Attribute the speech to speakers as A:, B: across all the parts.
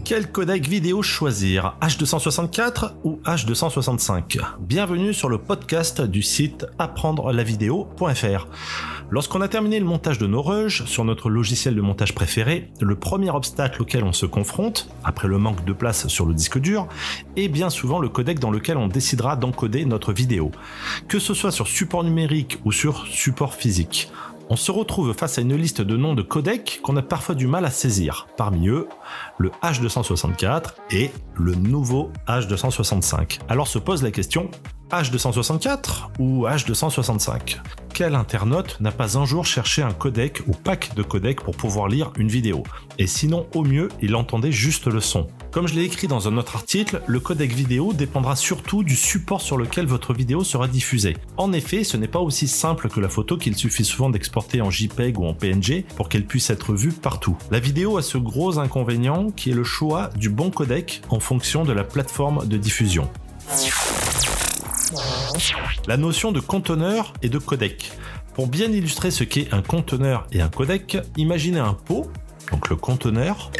A: Quel codec vidéo choisir, H264 ou H265 ? Bienvenue sur le podcast du site apprendre-la-vidéo.fr. Lorsqu'on a terminé le montage de nos rushs sur notre logiciel de montage préféré, le premier obstacle auquel on se confronte, après le manque de place sur le disque dur, est bien souvent le codec dans lequel on décidera d'encoder notre vidéo, que ce soit sur support numérique ou sur support physique. On se retrouve face à une liste de noms de codecs qu'on a parfois du mal à saisir. Parmi eux, le H264 et le nouveau H265. Alors se pose la question, H264 ou H265 ? Quel internaute n'a pas un jour cherché un codec ou pack de codecs pour pouvoir lire une vidéo ? Et sinon, au mieux, il entendait juste le son. Comme je l'ai écrit dans un autre article, le codec vidéo dépendra surtout du support sur lequel votre vidéo sera diffusée. En effet, ce n'est pas aussi simple que la photo qu'il suffit souvent d'exporter en JPEG ou en PNG pour qu'elle puisse être vue partout. La vidéo a ce gros inconvénient qui est le choix du bon codec en fonction de la plateforme de diffusion. La notion de conteneur et de codec. Pour bien illustrer ce qu'est un conteneur et un codec, imaginez un pot, donc le conteneur,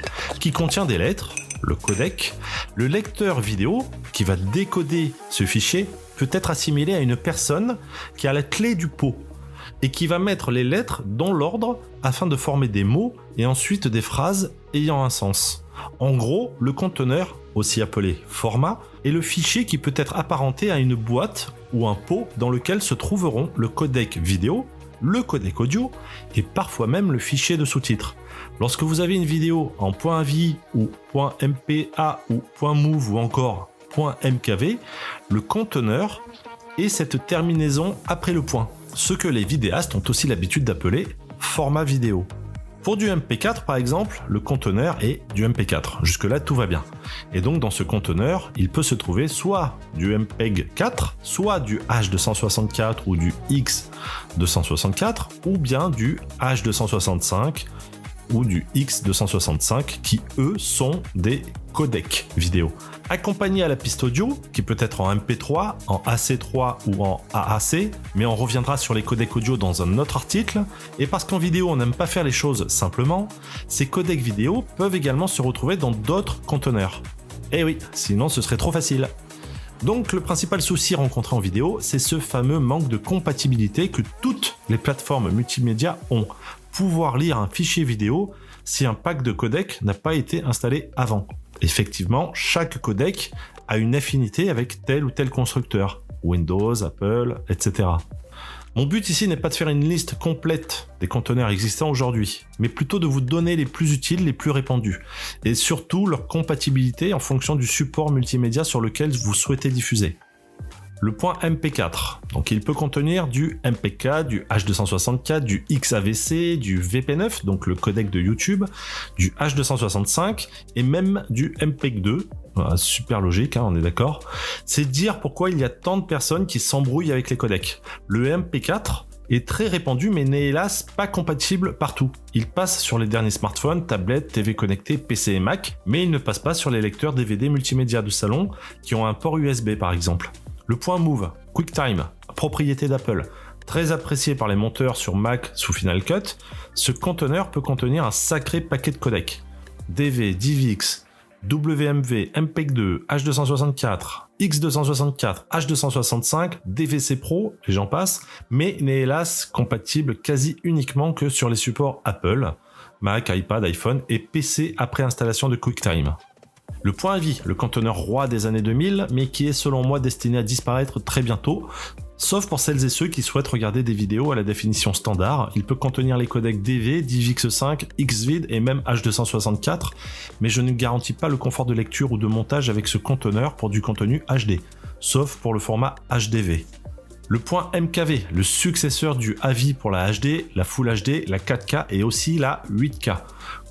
A: qui contient des lettres, le codec. Le lecteur vidéo, qui va décoder ce fichier, peut être assimilé à une personne qui a la clé du pot et qui va mettre les lettres dans l'ordre afin de former des mots et ensuite des phrases ayant un sens. En gros, le conteneur, aussi appelé format, est le fichier qui peut être apparenté à une boîte ou un pot dans lequel se trouveront le codec vidéo, le codec audio et parfois même le fichier de sous-titres. Lorsque vous avez une vidéo en .avi ou .mpa ou .move ou encore .mkv, le conteneur est cette terminaison après le point, ce que les vidéastes ont aussi l'habitude d'appeler format vidéo. Pour du MP4 par exemple, le conteneur est du MP4. Jusque-là, tout va bien. Et donc dans ce conteneur, il peut se trouver soit du MPEG 4, soit du H264 ou du X264, ou bien du H265 ou du X265 qui eux sont des codecs vidéo. Accompagné à la piste audio, qui peut être en MP3, en AC3 ou en AAC, mais on reviendra sur les codecs audio dans un autre article, et parce qu'en vidéo on n'aime pas faire les choses simplement, ces codecs vidéo peuvent également se retrouver dans d'autres conteneurs. Eh oui, sinon ce serait trop facile. Donc le principal souci rencontré en vidéo, c'est ce fameux manque de compatibilité que toutes les plateformes multimédia ont. Pouvoir lire un fichier vidéo si un pack de codec n'a pas été installé avant. Effectivement, chaque codec a une affinité avec tel ou tel constructeur, Windows, Apple, etc. Mon but ici n'est pas de faire une liste complète des conteneurs existants aujourd'hui, mais plutôt de vous donner les plus utiles, les plus répandus, et surtout leur compatibilité en fonction du support multimédia sur lequel vous souhaitez diffuser. Le point MP4, donc il peut contenir du MPK, du H264, du XAVC, du VP9, donc le codec de YouTube, du H265 et même du MPEG 2, super logique, on est d'accord. C'est dire pourquoi il y a tant de personnes qui s'embrouillent avec les codecs. Le MP4 est très répandu mais n'est hélas pas compatible partout. Il passe sur les derniers smartphones, tablettes, TV connectées, PC et Mac, mais il ne passe pas sur les lecteurs DVD multimédia de salon qui ont un port USB par exemple. Le point Move, QuickTime, propriété d'Apple, très apprécié par les monteurs sur Mac sous Final Cut, ce conteneur peut contenir un sacré paquet de codecs. DV, DivX, WMV, MPEG-2, H264, X264, H265, DVC Pro, et j'en passe, mais n'est hélas compatible quasi uniquement que sur les supports Apple, Mac, iPad, iPhone et PC après installation de QuickTime. Le point AVI, le conteneur roi des années 2000, mais qui est selon moi destiné à disparaître très bientôt, sauf pour celles et ceux qui souhaitent regarder des vidéos à la définition standard. Il peut contenir les codecs DV, DivX5, Xvid et même H264, mais je ne garantis pas le confort de lecture ou de montage avec ce conteneur pour du contenu HD, sauf pour le format HDV. Le point MKV, le successeur du AVI pour la HD, la Full HD, la 4K et aussi la 8K.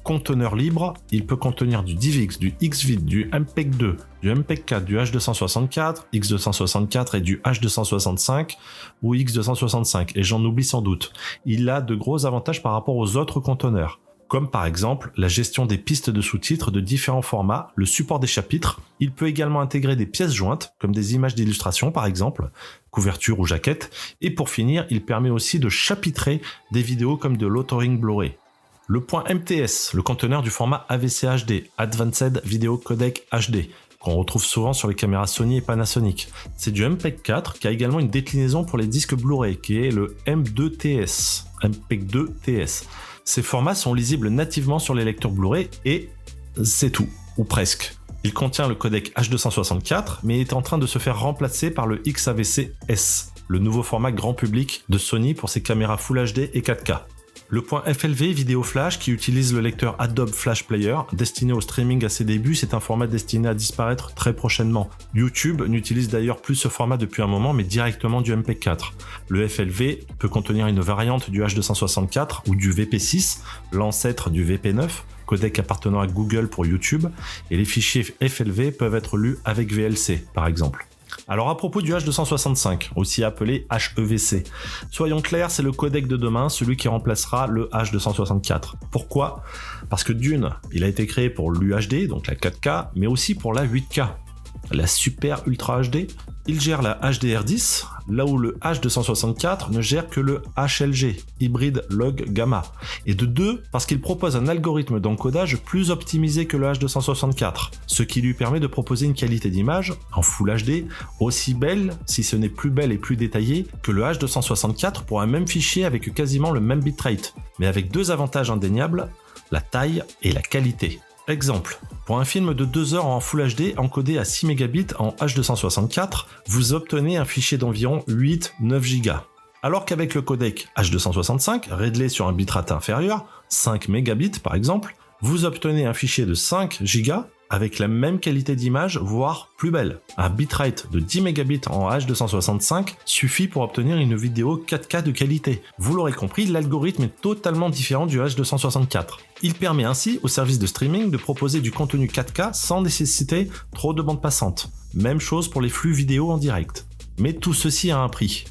A: Conteneur libre, il peut contenir du DivX, du Xvid, du MPEG-2, du MPEG-4, du H264, X264 et du H265 ou X265, et j'en oublie sans doute. Il a de gros avantages par rapport aux autres conteneurs, comme par exemple la gestion des pistes de sous-titres de différents formats, le support des chapitres. Il peut également intégrer des pièces jointes, comme des images d'illustration par exemple, couverture ou jaquette, et pour finir, il permet aussi de chapitrer des vidéos comme de l'authoring Blu-ray. Le point MTS, le conteneur du format AVC HD, Advanced Video Codec HD, qu'on retrouve souvent sur les caméras Sony et Panasonic. C'est du MPEG-4 qui a également une déclinaison pour les disques Blu-ray, qui est le M2TS, MPEG-2TS. Ces formats sont lisibles nativement sur les lecteurs Blu-ray et c'est tout, ou presque. Il contient le codec H264, mais est en train de se faire remplacer par le XAVC-S, le nouveau format grand public de Sony pour ses caméras Full HD et 4K. Le point FLV Vidéo Flash qui utilise le lecteur Adobe Flash Player destiné au streaming à ses débuts, c'est un format destiné à disparaître très prochainement. YouTube n'utilise d'ailleurs plus ce format depuis un moment mais directement du MPEG-4. Le FLV peut contenir une variante du H264 ou du VP6, l'ancêtre du VP9, codec appartenant à Google pour YouTube, et les fichiers FLV peuvent être lus avec VLC par exemple. Alors à propos du H265, aussi appelé HEVC, soyons clairs, c'est le codec de demain, celui qui remplacera le H264. Pourquoi ? Parce que d'une, il a été créé pour l'UHD, donc la 4K, mais aussi pour la 8K, la Super Ultra HD. Il gère la HDR10, là où le H264 ne gère que le HLG, Hybrid Log Gamma. Et de deux, parce qu'il propose un algorithme d'encodage plus optimisé que le H264, ce qui lui permet de proposer une qualité d'image, en Full HD, aussi belle, si ce n'est plus belle et plus détaillée, que le H264 pour un même fichier avec quasiment le même bitrate, mais avec deux avantages indéniables, la taille et la qualité. Exemple, pour un film de 2 heures en Full HD encodé à 6 Mbps en H264, vous obtenez un fichier d'environ 8-9 Go. Alors qu'avec le codec H265, réglé sur un bitrate inférieur, 5 Mbps par exemple, vous obtenez un fichier de 5 Go avec la même qualité d'image, voire plus belle. Un bitrate de 10 Mbps en H265 suffit pour obtenir une vidéo 4K de qualité. Vous l'aurez compris, l'algorithme est totalement différent du H264. Il permet ainsi aux services de streaming de proposer du contenu 4K sans nécessiter trop de bande passante. Même chose pour les flux vidéo en direct. Mais tout ceci a un prix.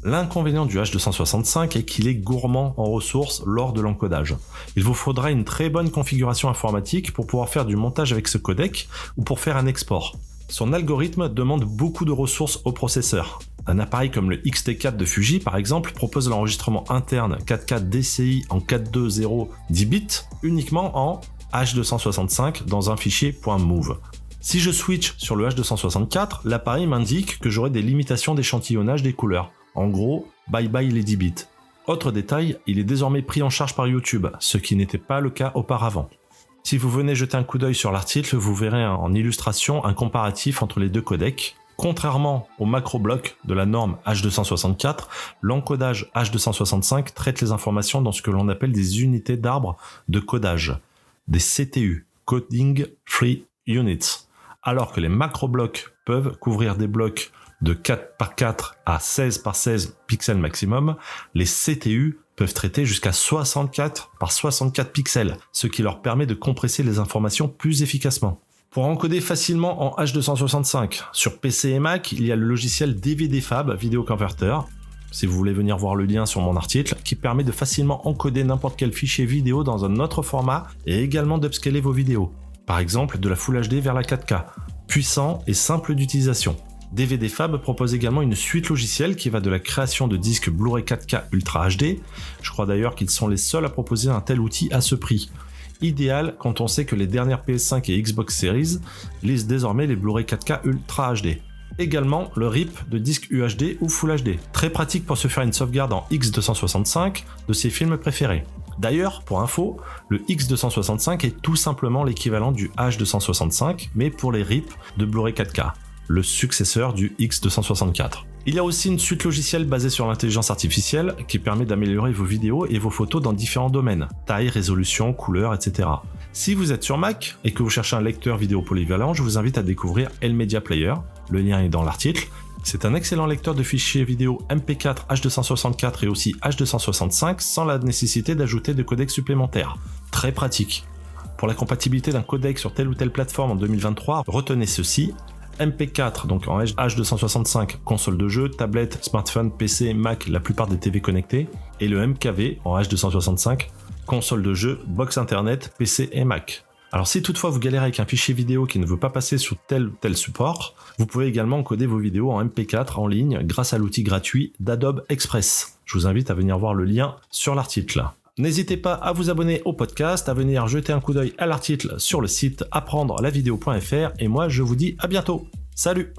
A: L'inconvénient du H265 est qu'il est gourmand en ressources lors de l'encodage. Il vous faudra une très bonne configuration informatique pour pouvoir faire du montage avec ce codec ou pour faire un export. Son algorithme demande beaucoup de ressources au processeur. Un appareil comme le X-T4 de Fuji par exemple propose l'enregistrement interne 4K DCI en 4.2.0 10 bits uniquement en H265 dans un fichier .mov. Si je switch sur le H264, l'appareil m'indique que j'aurai des limitations d'échantillonnage des couleurs. En gros, bye bye les 10 bits. Autre détail, il est désormais pris en charge par YouTube, ce qui n'était pas le cas auparavant. Si vous venez jeter un coup d'œil sur l'article, vous verrez en illustration un comparatif entre les deux codecs. Contrairement au macro-bloc de la norme H264, l'encodage H265 traite les informations dans ce que l'on appelle des unités d'arbre de codage, des CTU, Coding Free Units, alors que les macro-blocs peuvent couvrir des blocs de 4 par 4 à 16 par 16 pixels maximum, les CTU peuvent traiter jusqu'à 64 par 64 pixels, ce qui leur permet de compresser les informations plus efficacement. Pour encoder facilement en H265, sur PC et Mac, il y a le logiciel DVD-Fab Video Converter, si vous voulez venir voir le lien sur mon article, qui permet de facilement encoder n'importe quel fichier vidéo dans un autre format et également d'upscaler vos vidéos. Par exemple, de la Full HD vers la 4K, puissant et simple d'utilisation. DVD-Fab propose également une suite logicielle qui va de la création de disques Blu-ray 4K Ultra HD. Je crois d'ailleurs qu'ils sont les seuls à proposer un tel outil à ce prix. Idéal quand on sait que les dernières PS5 et Xbox Series lisent désormais les Blu-ray 4K Ultra HD. Également le RIP de disques UHD ou Full HD. Très pratique pour se faire une sauvegarde en X265 de ses films préférés. D'ailleurs, pour info, le X265 est tout simplement l'équivalent du H265, mais pour les RIP de Blu-ray 4K. Le successeur du X264. Il y a aussi une suite logicielle basée sur l'intelligence artificielle qui permet d'améliorer vos vidéos et vos photos dans différents domaines, taille, résolution, couleur, etc. Si vous êtes sur Mac et que vous cherchez un lecteur vidéo polyvalent, je vous invite à découvrir LMedia Player, le lien est dans l'article. C'est un excellent lecteur de fichiers vidéo MP4, H264 et aussi H265 sans la nécessité d'ajouter de codecs supplémentaires. Très pratique. Pour la compatibilité d'un codec sur telle ou telle plateforme en 2023, retenez ceci. MP4, donc en H265, console de jeu, tablette, smartphone, PC, Mac, la plupart des TV connectés, et le MKV en H265, console de jeu, box internet, PC et Mac. Alors si toutefois vous galérez avec un fichier vidéo qui ne veut pas passer sous tel ou tel support, vous pouvez également encoder vos vidéos en MP4 en ligne grâce à l'outil gratuit d'Adobe Express. Je vous invite à venir voir le lien sur l'article. N'hésitez pas à vous abonner au podcast, à venir jeter un coup d'œil à l'article sur le site apprendre-la-vidéo.fr et moi je vous dis à bientôt. Salut!